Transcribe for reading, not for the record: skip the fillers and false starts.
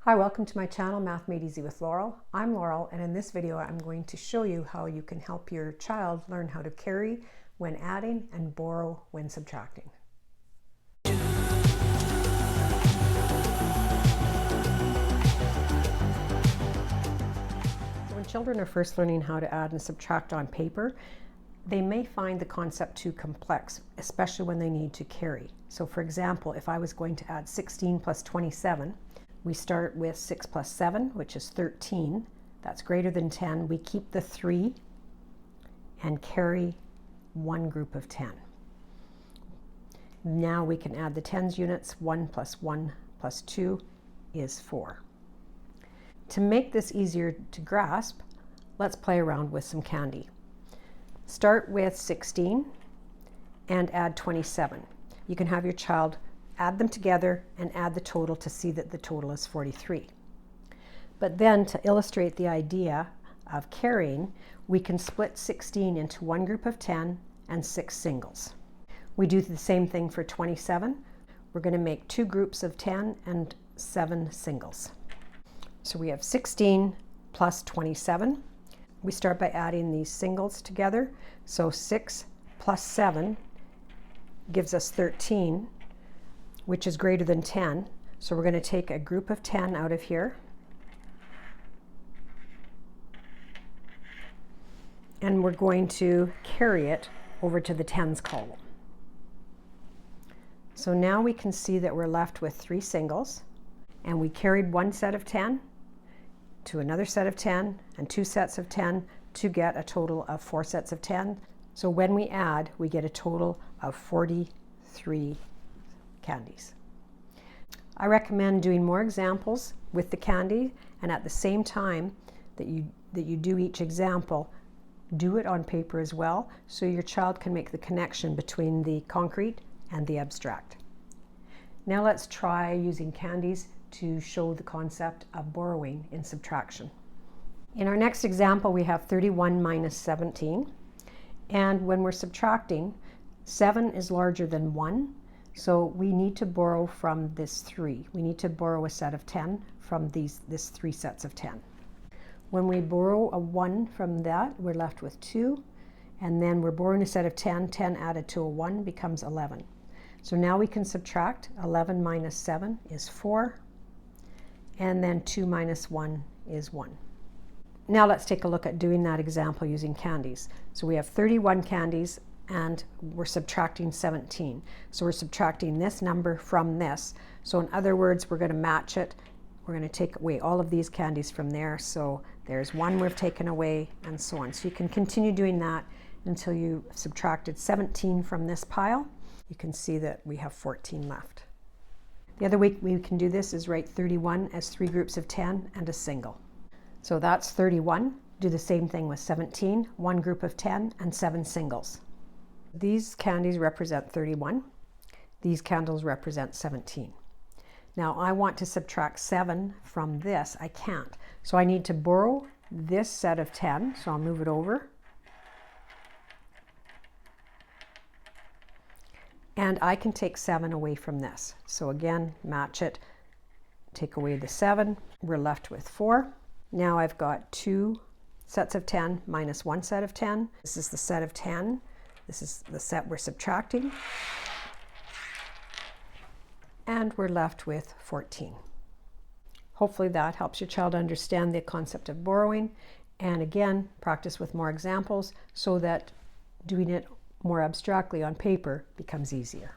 Hi, welcome to my channel, Math Made Easy with Laurel. I'm Laurel, and in this video I'm going to show you how you can help your child learn how to carry when adding and borrow when subtracting. When children are first learning how to add and subtract on paper, they may find the concept too complex, especially when they need to carry. So for example, if I was going to add 16 plus 27, we start with 6 plus 7, which is 13. That's greater than 10. We keep the 3 and carry one group of 10. Now we can add the tens units. 1 plus 1 plus 2 is 4. To make this easier to grasp, let's play around with some candy. Start with 16 and add 27. You can have your child add them together and add the total to see that the total is 43. But then to illustrate the idea of carrying, we can split 16 into one group of 10 and 6 singles. We do the same thing for 27. We're going to make 2 groups of 10 and 7 singles. So we have 16 plus 27. We start by adding these singles together. So 6 plus 7 gives us 13, which is greater than 10. So we're going to take a group of 10 out of here. And we're going to carry it over to the tens column. So now we can see that we're left with 3 singles, and we carried one set of 10 to another set of 10 and 2 sets of 10 to get a total of 4 sets of 10. So when we add, we get a total of 43 candies. I recommend doing more examples with the candy, and at the same time that you do each example, do it on paper as well, so your child can make the connection between the concrete and the abstract. Now let's try using candies to show the concept of borrowing in subtraction. In our next example, we have 31 minus 17, and when we're subtracting, 7 is larger than 1. So we need to borrow from this 3. We need to borrow a set of 10 from this 3 sets of 10. When we borrow a 1 from that, we're left with 2. And then we're borrowing a set of 10. 10 added to a 1 becomes 11. So now we can subtract. 11 minus 7 is 4. And then 2 minus 1 is 1. Now let's take a look at doing that example using candies. So we have 31 candies, and we're subtracting 17. So we're subtracting this number from this. So in other words, we're going to match it. We're going to take away all of these candies from there. So there's 1 we've taken away, and so on. So you can continue doing that until you subtracted 17 from this pile. You can see that we have 14 left. The other way we can do this is write 31 as 3 groups of 10 and a single. So that's 31. Do the same thing with 17, 1 group of 10 and 7 singles. These candies represent 31. These candles represent 17. Now I want to subtract 7 from this. I can't. So I need to borrow this set of 10. So I'll move it over. And I can take 7 away from this. So again, match it. Take away the 7. We're left with 4. Now I've got 2 sets of 10 minus 1 set of 10. This is the set of 10. This is the set we're subtracting. And we're left with 14. Hopefully that helps your child understand the concept of borrowing. And again, practice with more examples so that doing it more abstractly on paper becomes easier.